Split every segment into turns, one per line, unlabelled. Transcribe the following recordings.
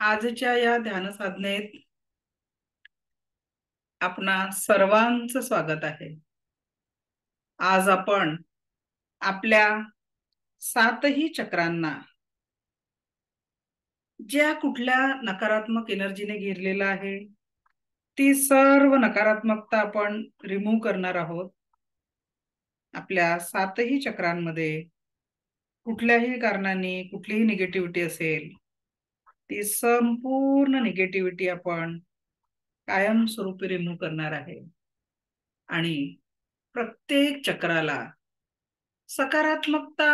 आजच्या या ध्यान साधनेत आपणा सर्वांचं स्वागत आहे. आज आपण आपल्या सातही चक्रांना ज्या कुठल्या नकारात्मक एनर्जीने घेरलेला आहे ती सर्व नकारात्मकता आपण रिमूव्ह करणार आहोत. आपल्या सातही चक्रांमध्ये कुठल्याही कारणाने कुठलीही निगेटिव्हिटी असेल ती संपूर्ण निगेटिव्हिटी आपण कायमस्वरूपी रिमूव्ह करणार आहे आणि प्रत्येक चक्राला सकारात्मकता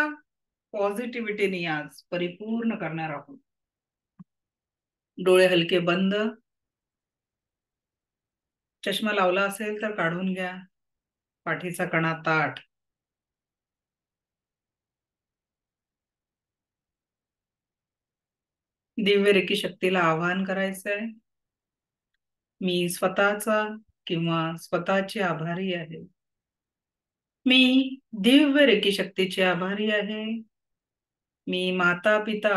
पॉझिटिव्हिटीने आज परिपूर्ण करणार आहोत. डोळे हलके बंद. चष्मा लावला असेल तर काढून घ्या. पाठीचा कणा ताठ. दिव्य रेकी शक्तीला आवाहन करायचंय. मी स्वतःचा किंवा स्वतःची आभारी आहे. मी दिव्य रेकी शक्तीची आभारी आहे. मी माता पिता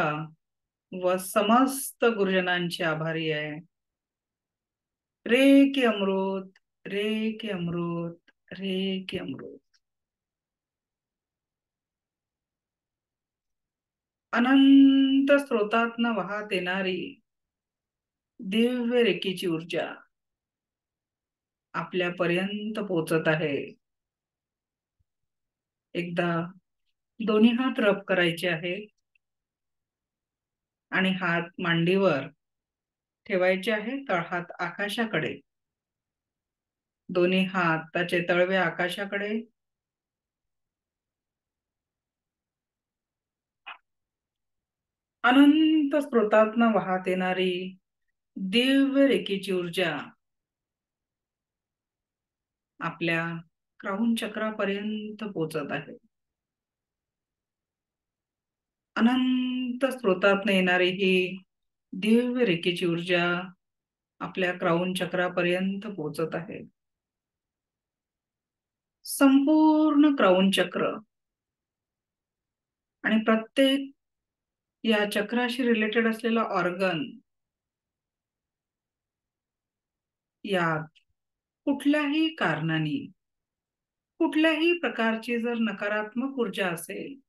व समस्त गुरुजनांची आभारी आहे. रे की अमृत, रे की अमृत, रे की अमृत. अनंत स्रोतातनं वाहत येणारी दिव्य रेकीची ऊर्जा आपल्यापर्यंत पोहोचत आहे. एकदा दोन्ही हात रब करायचे आहे आणि हात मांडीवर ठेवायचे आहे. तळहात आकाशाकडे. दोन्ही हाताचे तळवे आकाशाकडे. अनंत स्रोतातनं वाहत येणारी दिव्य रेकीची ऊर्जा आपल्या क्राउन चक्रापर्यंत पोहोचत आहे. अनंत स्रोतातनं येणारी ही दिव्य रेकीची ऊर्जा आपल्या क्राउन चक्रापर्यंत पोहोचत आहे. संपूर्ण क्राउन चक्र आणि प्रत्येक या चक्राशी रिलेटेड असलेला ऑर्गन यात कुठल्याही कारणाने कुठल्याही प्रकारची जर नकारात्मक ऊर्जा असेल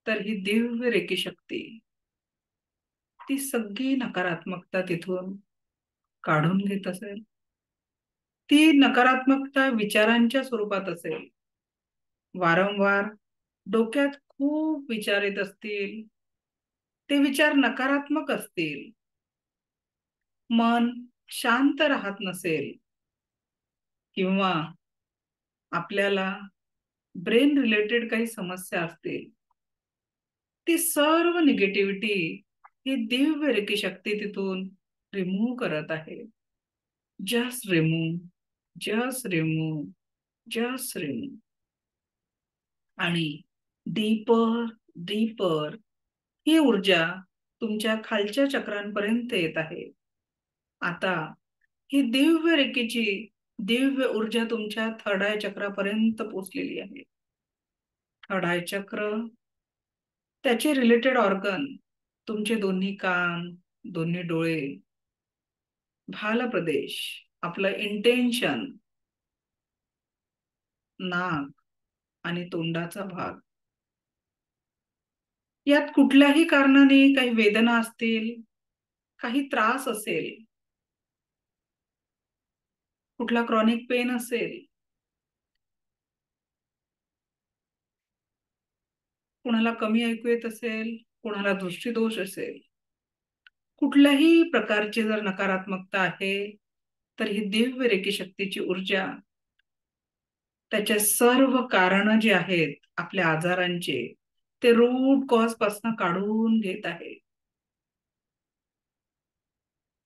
तर ही दिव्य रेकी शक्ती ती सगळी नकारात्मकता तिथून काढून घेत असेल. ती नकारात्मकता विचारांच्या स्वरूपात असेल. वारंवार डोक्यात खूप विचार येत असतील. ते विचार नकारात्मक असतील. मन शांत राहत नसेल किंवा आपल्याला ब्रेन रिलेटेड काही समस्या असतील. ती सर्व निगेटिव्हिटी ही दिव्य रेकी शक्ती तिथून रिमूव्ह करत आहे. Just remove, just remove, just remove. आणि डीपर डीपर ही ऊर्जा तुमच्या खालच्या चक्रांपर्यंत येत आहे. आता ही दिव्य रेकीची दिव्य ऊर्जा तुमच्या थर्ड आय चक्रापर्यंत पोहोचलेली आहे. थर्ड आय चक्र, त्याचे रिलेटेड ऑर्गन, तुमचे दोन्ही कान, दोन्ही डोळे, भाल प्रदेश, आपलं इंटेन्शन, नाक आणि तोंडाचा भाग. यात कुठल्याही कारणाने काही वेदना असतील, काही त्रास असेल, कुठला क्रॉनिक पेन असेल, कुणाला कमी ऐकू येत असेल, कुणाला दृष्टिदोष असेल, कुठल्याही प्रकारची जर नकारात्मकता आहे तर ही दिव्य रेकी शक्तीची ऊर्जा त्याचे सर्व कारण जे आहेत आपल्या आजारांचे ते रूट कॉज पासून काढून घेत आहे.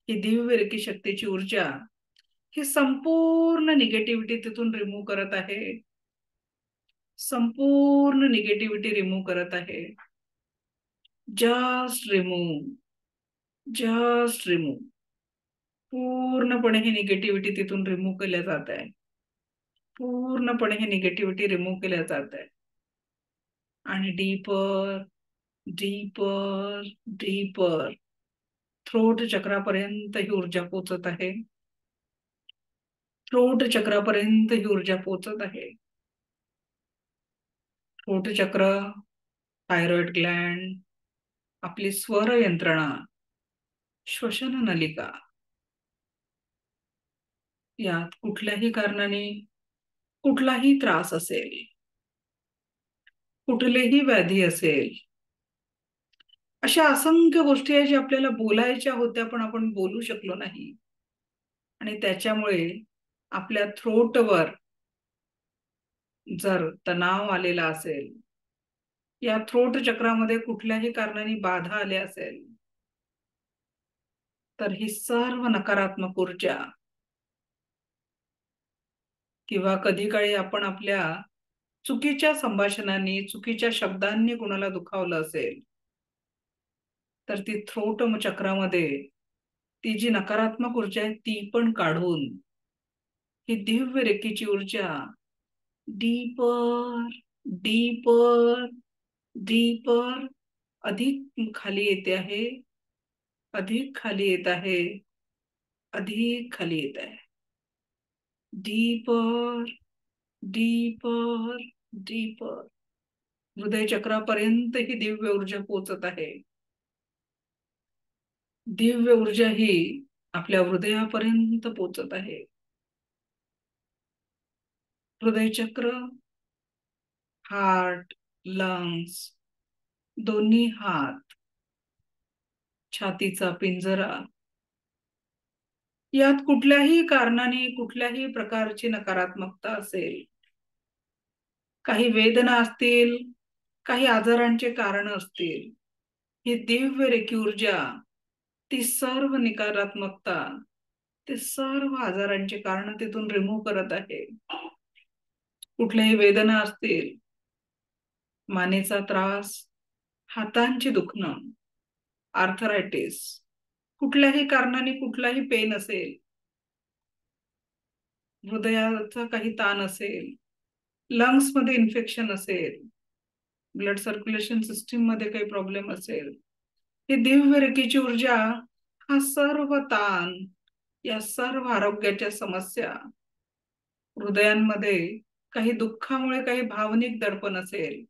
ही दिव्य रेकी शक्तीची ऊर्जा ही संपूर्ण निगेटिव्हिटी तिथून रिमूव्ह करत आहे. संपूर्ण निगेटिव्हिटी रिमूव्ह करत आहे. Just remove, just remove. पूर्णपणे ही निगेटिव्हिटी तिथून रिमूव्ह केल्या जात आहे. पूर्णपणे ही निगेटिव्हिटी रिमूव्ह केल्या जात आहे. आणि डीपर डीपर डीपर थ्रोट चक्रापर्यंत ही ऊर्जा पोचत आहे. थ्रोट चक्रापर्यंत ही ऊर्जा पोचत आहे. थ्रोट चक्र, थायरॉइड ग्लँड, आपली स्वर यंत्रणा, श्वसन नलिका, यात कुठल्याही कारणाने कुठलाही त्रास असेल, कुठलीही व्याधी असेल, अशा असंख्य गोष्टी आहेत ज्या आपल्याला बोलायच्या होत्या पण आपण बोलू शकलो नाही, आणि त्याच्यामुळे आपल्या थ्रोटवर जर तणाव आलेला असेल, या थ्रोट चक्रामध्ये कुठल्याही कारणाने बाधा आली असेल, तर ही सर्व नकारात्मक ऊर्जा, किंवा कधी काळी आपण आपल्या चुकीच्या संभाषणांनी, चुकीच्या शब्दांनी कुणाला दुखावलं असेल, तर ती थ्रोट चक्रामध्ये ती जी नकारात्मक ऊर्जा आहे ती पण काढून ही दिव्य रेखीची ऊर्जा डीपर डीपर डीपर अधिक खाली येते आहे, अधिक खाली येत आहे, अधिक खाली येत आहे. डीपर डीपर डीपर हृदय चक्रापर्यंत ही दिव्य ऊर्जा पोचत आहे. दिव्य ऊर्जा ही आपल्या हृदयापर्यंत पोचत आहे. हृदय चक्र, हार्ट, लंग्स, दोन्ही हात, छातीचा पिंजरा, यात कुठल्याही कारणाने कुठल्याही प्रकारची नकारात्मकता असेल, काही वेदना असतील, काही आजारांचे कारण असतील, ही दिव्य रेखी ऊर्जा ती सर्व नकारात्मकता, ते सर्व आजारांचे कारण तिथून रिमूव्ह करत आहे. कुठल्याही वेदना असतील, मानेचा त्रास, हातांची दुखणं, आर्थरायटिस, कुठल्याही कारणाने कुठलाही पेन असेल, हृदयाचा काही ताण असेल, लंग्स मध्ये इन्फेक्शन असेल, ब्लड सर्क्युलेशन सिस्टीम मध्ये काही प्रॉब्लेम असेल, ही दिव्य रेखीची ऊर्जा हा सर्व ताण, या सर्व आरोग्याच्या समस्या, हृदयांमध्ये काही दुःखामुळे काही भावनिक दडपण असेल,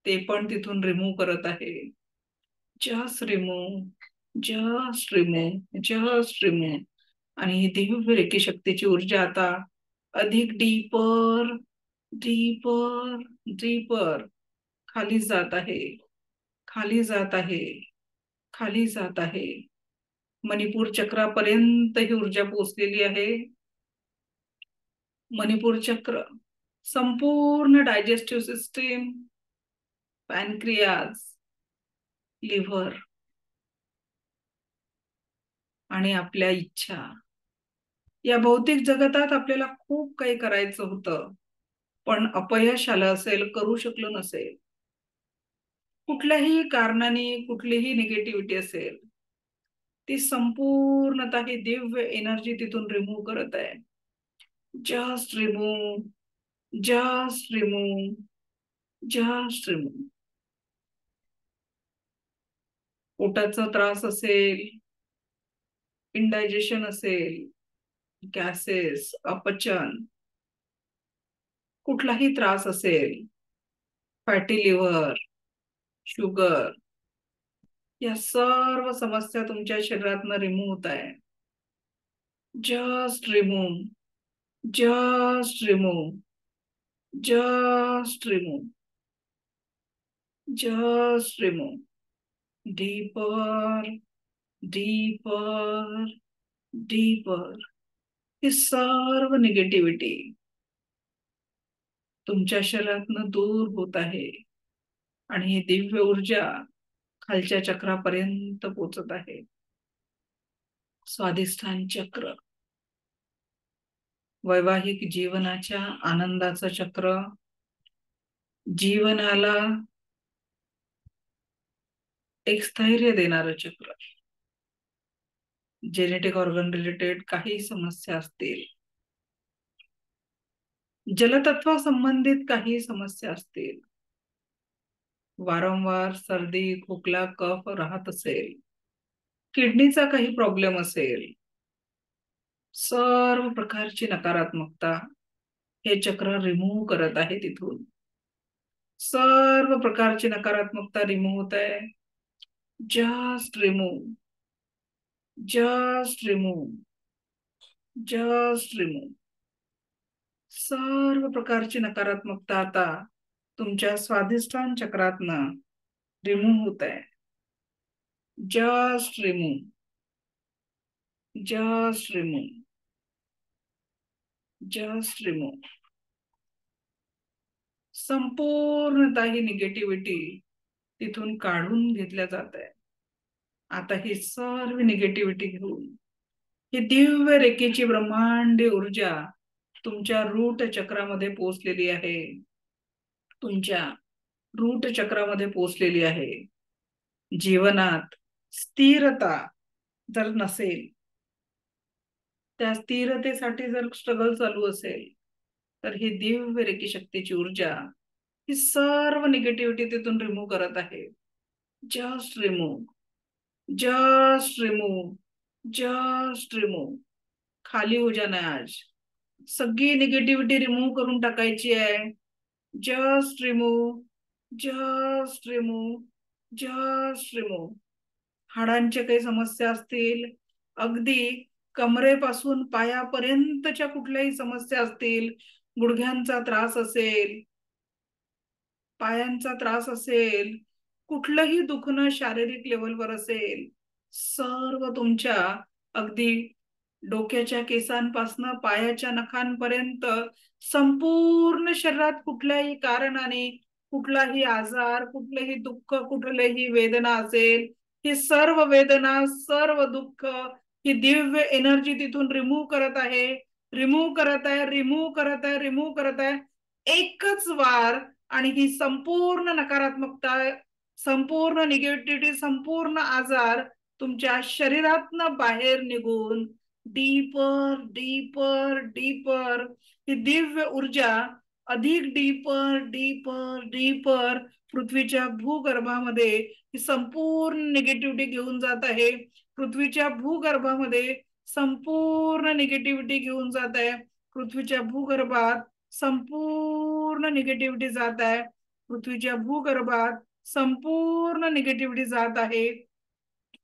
ते पण तिथून रिमूव्ह करत आहे. Just remove, just remove, just remove. आणि ही दिव्य रेखी शक्तीची ऊर्जा आता अधिक डीपर डीपर डीपर खाली जात आहे, खाली जात आहे, खाली जात आहे. मणिपूर चक्रापर्यंत ही ऊर्जा पोहोचलेली आहे. मणिपूर चक्र, संपूर्ण डायजेस्टिव्ह सिस्टीम, पॅनक्रियाज, लिव्हर, आणि आपल्या इच्छा, या भौतिक जगतात आपल्याला खूप काही करायचं होतं, पण अपयश आलं असेल, करू शकलो नसेल, कुठल्याही कारणाने कुठलीही निगेटिव्हिटी असेल, ती संपूर्णतः ही दिव्य एनर्जी तिथून रिमूव्ह करत आहे. Just remove, just remove, just remove. पोटाचा त्रास असेल, इंडायजेशन असेल, गॅसेस, अपचन, कुठलाही त्रास असेल, फॅटी लिव्हर, शुगर, या सर्व समस्या तुमच्या शरीरातनं रिमूव्ह होत आहे. Just remove, just remove, just remove, just remove. Deeper deeper deeper ही सर्व निगेटिव्हिटी तुमच्या शरीरातनं दूर होत आहे, आणि ही दिव्य ऊर्जा खालच्या चक्रापर्यंत पोचत आहे. स्वाधिष्ठान चक्र, वैवाहिक जीवनाच्या आनंदाचं चक्र, जीवनाला एक स्थैर्य देणारं चक्र. जेनेटिक ऑर्गन रिलेटेड काही समस्या असतील, जलतत्व संबंधित काही समस्या असतील, वारंवार सर्दी, खोकला, कफ राहत असेल, किडनीचा काही प्रॉब्लेम असेल, सर्व प्रकारची नकारात्मकता हे चक्र रिमूव्ह करत आहे तिथून. सर्व प्रकारची नकारात्मकता रिमूव्ह होत आहे. Just remove, just remove, just remove. सर्व प्रकारची नकारात्मकता आता तुमच्या स्वाधिष्ठान चक्रातनं रिमूव्ह होत आहे. Just remove, just remove, just remove. संपूर्णतः ही निगेटिव्हिटी तिथून काढून घेतल्या जात आहे. आता ही सर्व निगेटिव्हिटी घेऊन ही दिव्य रेखेची ब्रह्मांडी ऊर्जा तुमच्या रूट चक्रामध्ये पोहोचलेली आहे. तुमच्या रूट चक्रामध्ये पोहोचलेली आहे. जीवनात स्थिरता जर नसेल, त्या स्थिरतेसाठी जर स्ट्रगल चालू असेल, तर ही दिव्य रेखी शक्तीची ऊर्जा ही सर्व निगेटिव्हिटी तिथून रिमूव्ह करत आहे. Just remove, just remove, just remove. खाली हो जाना आज. सगळी निगेटिव्हिटी रिमूव्ह करून टाकायची आहे. Just remove, just remove, just remove. हाडांच्या काही समस्या असतील, अगदी कमरेपासून पायापर्यंतच्या कुठल्याही समस्या असतील, गुडघ्यांचा त्रास असेल, पायांचा त्रास असेल, कुठलंही दुखणं शारीरिक लेवलवर असेल, सर्व तुमच्या अगदी डोक्याच्या केसांपासनं पायाच्या नखांपर्यंत संपूर्ण शरीरात कुठल्याही कारणाने कुठलाही आजार, कुठलेही दुःख, कुठलीही वेदना असेल, ही सर्व वेदना, सर्व दुःख ही दिव्य एनर्जी तिथून रिमूव्ह करत आहे, रिमूव्ह करत आहे, रिमूव्ह करत आहे, रिमूव्ह करत आहे. एकच वार आणि ही संपूर्ण नकारात्मकता, संपूर्ण निगेटिव्हिटी, संपूर्ण आजार तुमच्या शरीरातनं बाहेर निघून डीपर डीपर डीपर ही दिव्य ऊर्जा अधिक डीपर डीपर डीपर पृथ्वीच्या भूगर्भामध्ये ही संपूर्ण निगेटिव्हिटी घेऊन जात आहे. पृथ्वीच्या भूगर्भामध्ये संपूर्ण निगेटिव्हिटी घेऊन जात आहे. पृथ्वीच्या भूगर्भात संपूर्ण निगेटिव्हिटी जात आहे. पृथ्वीच्या भूगर्भात संपूर्ण निगेटिव्हिटी जात आहे.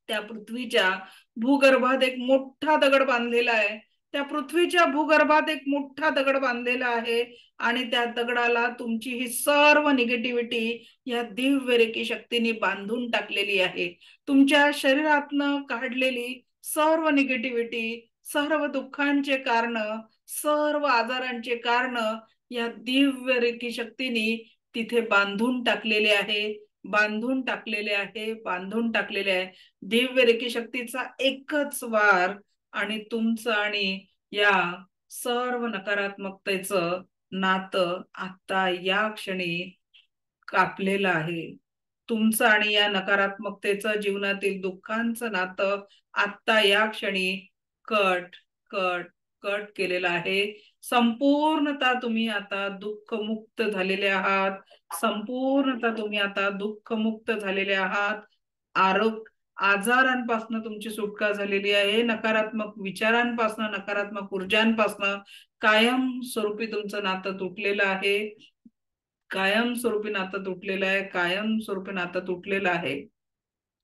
त्या पृथ्वीच्या भूगर्भात एक मोठा दगड बांधलेला आहे. त्या पृथ्वीच्या भूगर्भात एक मोठा दगड बांधलेला आहे आणि त्या दगडाला तुमची ही सर्व निगेटिव्हिटी या दिव्य रेखी शक्तीने बांधून टाकलेली आहे. तुमच्या शरीरातनं काढलेली सर्व निगेटिव्हिटी, सर्व दुःखांचे कारण, सर्व आजारांचे कारण या दिव्य रेखी शक्तीने तिथे बांधून टाकलेले आहे, बांधून टाकलेले आहे, बांधून टाकलेले आहे. दिव्य रेखी शक्तीचा एकच वार आणि तुमचं आणि या सर्व नकारात्मकतेचं नातं आता या क्षणी कापलेलं आहे. तुमचं आणि या नकारात्मकतेचं, जीवनातील दुःखांचं नातं आता या क्षणी कट कट कट केलेलं आहे. संपूर्णतः तुम्ही आता दुःखमुक्त झालेले आहात. संपूर्णतः तुम्ही आता दुःखमुक्त झालेले आहात. आजारांपासून तुमची सुटका झालेली आहे. नकारात्मक विचारांपासून, नकारात्मक ऊर्जांपासून कायम स्वरूपी तुमचं नातं तुटलेलं आहे. कायम स्वरूपी नातं तुटलेलं आहे. कायम स्वरूपी नातं तुटलेलं आहे.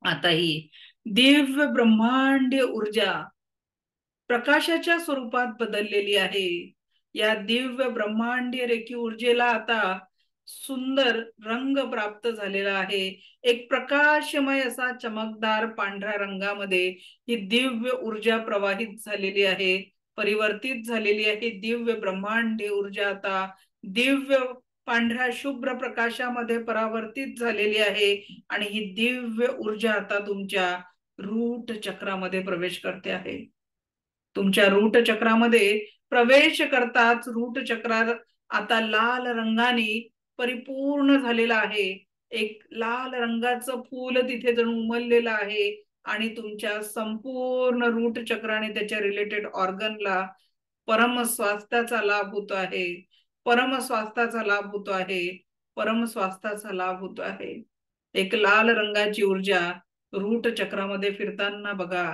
आता ही दिव्य ब्रह्मांडीय ऊर्जा प्रकाशाच्या स्वरूपात बदललेली आहे. या दिव्य ब्रह्मांडीय रेखी ऊर्जेला आता सुंदर रंग प्राप्त झालेला आहे. एक प्रकाशमय असा चमकदार पांढऱ्या रंगामध्ये ही दिव्य ऊर्जा प्रवाहित झालेली आहे, परिवर्तित झालेली आहे. दिव्य ब्रह्मांडीय ऊर्जा आता दिव्य पांढऱ्या शुभ्र प्रकाशामध्ये परावर्तित झालेली आहे आणि ही दिव्य ऊर्जा आता तुमच्या रूट चक्रामध्ये प्रवेश करते आहे. तुमच्या रूट चक्रामध्ये प्रवेश करताच रूट चक्र आता लाल रंगाने परिपूर्ण झालेला आहे. एक लाल रंगाचं फूल तिथे जणू उमललेलं आहे आणि तुमच्या संपूर्ण रूट चक्राने त्याच्या रिलेटेड ऑर्गनला परम स्वास्थ्याचा लाभ होतो आहे. परम स्वास्थ्याचा लाभ होतो आहे. परम स्वास्थ्याचा लाभ होतो आहे. एक लाल रंगाची ऊर्जा रूट चक्रामध्ये फिरताना बघा.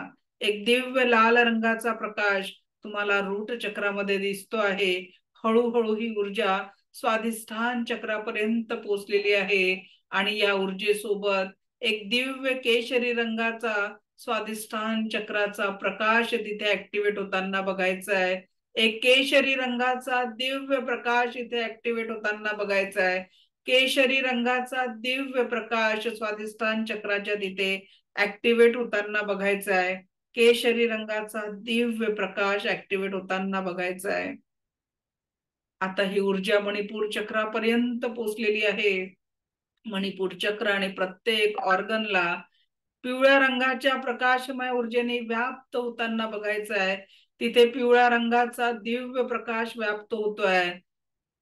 एक दिव्य लाल रंगाचा प्रकाश तुम्हाला रूट चक्रामध्ये दिसतो आहे. हळूहळू ही ऊर्जा स्वाधिष्ठान चक्रापर्यंत पोहोचलेली आहे आणि या ऊर्जेसोबत एक दिव्य केशरी रंगाचा स्वाधिष्ठान चक्राचा प्रकाश तिथे ऍक्टिव्हेट होताना बघायचा आहे. एक केशरी रंगाचा दिव्य प्रकाश इथे ऍक्टिव्हेट होताना बघायचा आहे. केशरी रंगाचा दिव्य प्रकाश स्वाधिष्ठान चक्राच्या तिथे ऍक्टिव्हेट होताना बघायचा आहे. केशरी रंगाचा दिव्य प्रकाश ऍक्टिव्हेट होताना बघायचा आहे. आता ही ऊर्जा मणिपूर चक्रापर्यंत पोहोचलेली आहे. मणिपूर चक्र आणि प्रत्येक ऑर्गनला पिवळ्या रंगाच्या प्रकाशमय ऊर्जेने व्याप्त होताना बघायचं आहे. तिथे पिवळ्या रंगाचा दिव्य प्रकाश व्याप्त होतोय.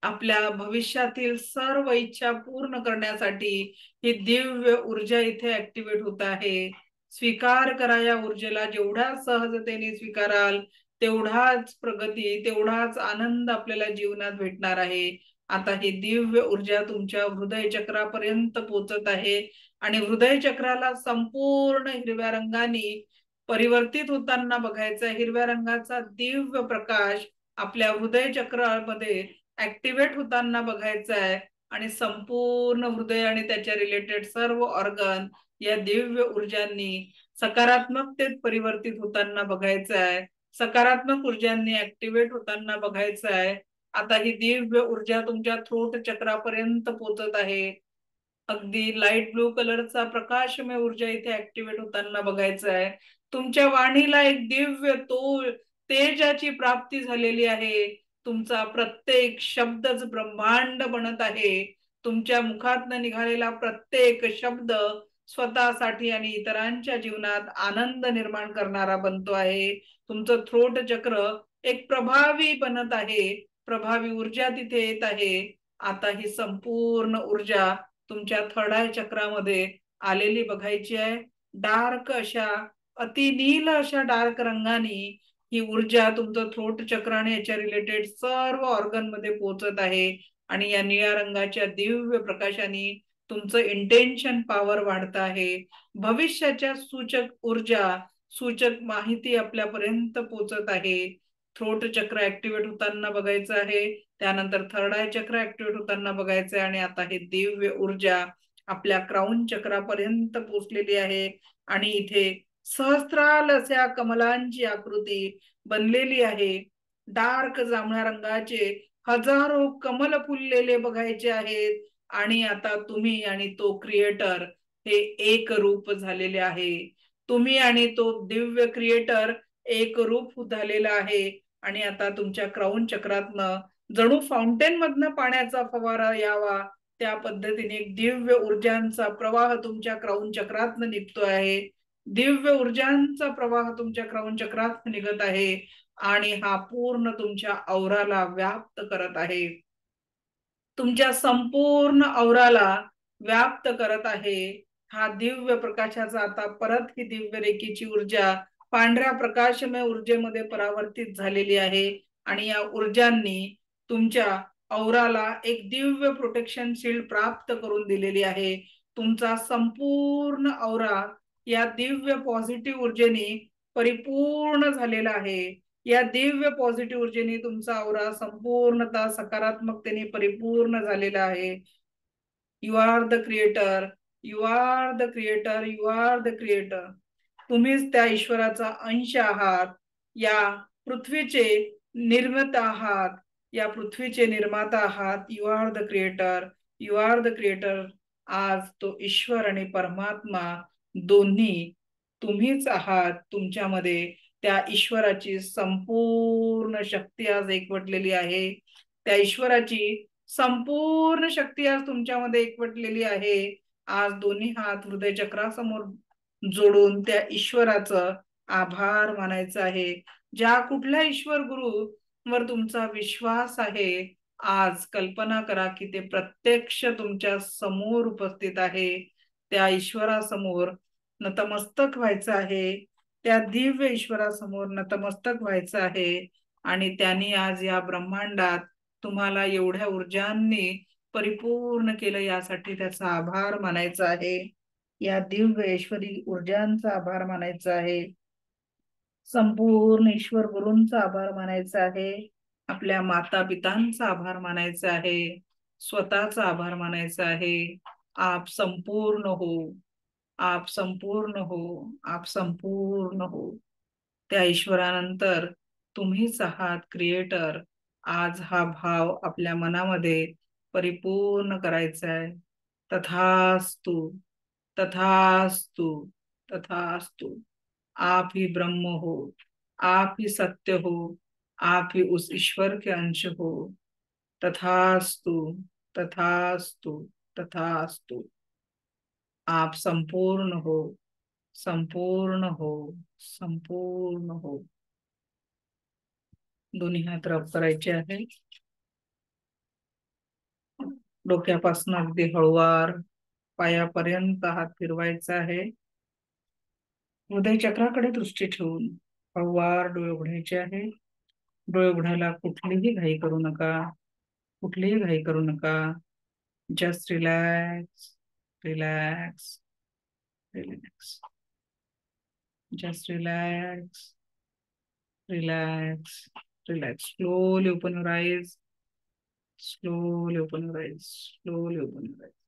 आपल्या भविष्यातील सर्व इच्छा पूर्ण करण्यासाठी ही दिव्य ऊर्जा इथे ऍक्टिव्हेट होत आहे. स्वीकार करा या ऊर्जेला. जेवढ्या सहजतेने स्वीकाराल तेवढाच प्रगती, तेवढाच आनंद आपल्याला जीवनात भेटणार आहे. आता ही दिव्य ऊर्जा तुमच्या हृदय चक्रापर्यंत पोहोचत आहे आणि हृदय चक्राला संपूर्ण हिरव्या रंगाने परिवर्तित होताना बघायचा. हिरव्या रंगाचा दिव्य प्रकाश आपल्या हृदय चक्रामध्ये ऍक्टिव्हेट होताना बघायचा आहे आणि संपूर्ण हृदय आणि त्याच्या रिलेटेड सर्व ऑर्गन या दिव्य ऊर्जांनी सकारात्मकतेत परिवर्तित होताना बघायचं आहे. सकारात्मक ऊर्जांनी ऍक्टिव्हेट होताना बघायचं आहे. आता ही दिव्य ऊर्जा तुमच्या थ्रोट चक्रापर्यंत पोहोचत आहे. अगदी लाईट ब्लू कलरचा प्रकाशमय ऊर्जा इथे ऍक्टिव्हेट होताना बघायचं आहे. तुमच्या वाणीला एक दिव्य तेजाची प्राप्ती झालेली आहे. तुमचा प्रत्येक शब्दच ब्रह्मांड बनत आहे. तुमच्या मुखातनं निघालेला प्रत्येक शब्द स्वतःसाठी आणि इतरांच्या जीवनात आनंद निर्माण करणारा बनतो आहे. तुमचं थ्रोट चक्र एक प्रभावी बनत आहे. प्रभावी ऊर्जा तिथे येत आहे. आता ही संपूर्ण ऊर्जा तुमच्या थर्ड आय चक्रामध्ये आलेली बघायची आहे. डार्क अशा अतिनील अशा डार्क रंगाने ही ऊर्जा तुमचं थ्रोट चक्र आणि याच्या रिलेटेड सर्व ऑर्गन मध्ये पोहोचत आहे आणि या निळ्या रंगाच्या दिव्य प्रकाशाने तुमचं इंटेन्शन पॉवर वाढत आहे. भविष्याच्या सूचक ऊर्जा, सूचक माहिती आपल्यापर्यंत पोहोचत आहे. थ्रोट चक्र ऍक्टिव्हेट होताना बघायचं आहे. त्यानंतर थर्ड आय चक्र ऍक्टिव्हेट होताना बघायचं आहे आणि आता हे दिव्य ऊर्जा आपल्या क्राऊन चक्रापर्यंत पोहोचलेली आहे आणि इथे सहस्त्राल अशा कमलांची आकृती बनलेली आहे. डार्क जांभळ्या रंगाचे हजारो कमल फुललेले बघायचे आहेत आणि आता तुम्ही आणि तो क्रिएटर हे एक रूप झालेले आहे. तुम्ही आणि तो दिव्य क्रिएटर एक रूप झालेला आहे आणि आता तुमच्या क्राऊन चक्रातनं जणू फाउंटेन मधनं पाण्याचा फवारा यावा त्या पद्धतीने एक दिव्य ऊर्जांचा प्रवाह तुमच्या क्राऊन चक्रातनं निघतो आहे. दिव्य ऊर्जांचा प्रवाह तुमच्या क्राऊन चक्रात निघत आहे आणि हा पूर्ण तुमच्या औराला व्याप्त करत आहे. तुमच्या संपूर्ण औराला व्याप्त करत आहे. हा दिव्य प्रकाशाचा आता परत ही दिव्य रेखीची ऊर्जा पांढऱ्या प्रकाशमय ऊर्जेमध्ये परावर्तित झालेली आहे आणि या ऊर्जांनी तुमच्या औराला एक दिव्य प्रोटेक्शन शील्ड प्राप्त करून दिलेली आहे. तुमचा संपूर्ण औरा या दिव्य पॉझिटिव्ह ऊर्जेने परिपूर्ण झालेला आहे. या दिव्य पॉझिटिव्ह ऊर्जेने तुमचा औरा संपूर्णतः सकारात्मकतेने परिपूर्ण झालेला आहे. You are the creator, you are the creator, you are the creator. तुम्हीच त्या ईश्वराचा अंश आहात. या पृथ्वीचे निर्माता आहात. या पृथ्वीचे निर्माता आहात. You are the creator, you are the creator. आज तो ईश्वर आणि परमात्मा दोन्ही तुम्हीच आहात. तुमच्यामध्ये त्या ईश्वराची संपूर्ण शक्ती आज एकवटलेली आहे. त्या ईश्वराची संपूर्ण शक्ती आज तुमच्यामध्ये एकवटलेली आहे. आज दोन्ही हात हृदय चक्रासमोर जोडून त्या ईश्वराचं आभार मानायचं आहे. ज्या कुठल्या ईश्वर गुरु वर तुमचा विश्वास आहे, आज कल्पना करा की ते प्रत्यक्ष तुमच्या समोर उपस्थित आहे. त्या ईश्वरासमोर नतमस्तक व्हायचं आहे. त्या दिव्य ईश्वरासमोर नतमस्तक व्हायचं आहे आणि त्यांनी आज या ब्रह्मांडात तुम्हाला एवढ्या ऊर्जांनी परिपूर्ण केलं, यासाठी त्याचा आभार मानायचा आहे. या दिव्य ईश्वरी ऊर्जांचा आभार मानायचा आहे. संपूर्ण ईश्वर गुरूंचा आभार मानायचा आहे. आपल्या माता पितांचा आभार मानायचा आहे. स्वतःचा आभार मानायचा आहे. आप संपूर्ण हो, आप संपूर्ण हो, आप संपूर्ण हो. त्या ईश्वरानंतर तुम्हीच आहात क्रिएटर. आज हा भाव आपल्या मनामध्ये परिपूर्ण करायचा आहे. तथास्तु, तथास्तु, तथास्तु. आप ही ब्रह्म हो, आप ही सत्य हो, आप ही उस ईश्वर के अंश हो. तथास्तु, तथास्तु, तथास्तु. आप संपूर्ण हो, संपूर्ण हो, संपूर्ण हो. दोन्ही हात रब करायचे आहे. डोक्यापासून अगदी हळूवार पायापर्यंत हात फिरवायचा आहे. हृदय चक्राकडे दृष्टी ठेवून हळूवार डोळे उघडायचे आहे. डोळे उघडायला कुठलीही घाई करू नका, कुठलीही घाई करू नका. Just relax, relax, relax. Just relax, relax, relax. Slowly open your eyes. Slowly open your eyes. Slowly open your eyes.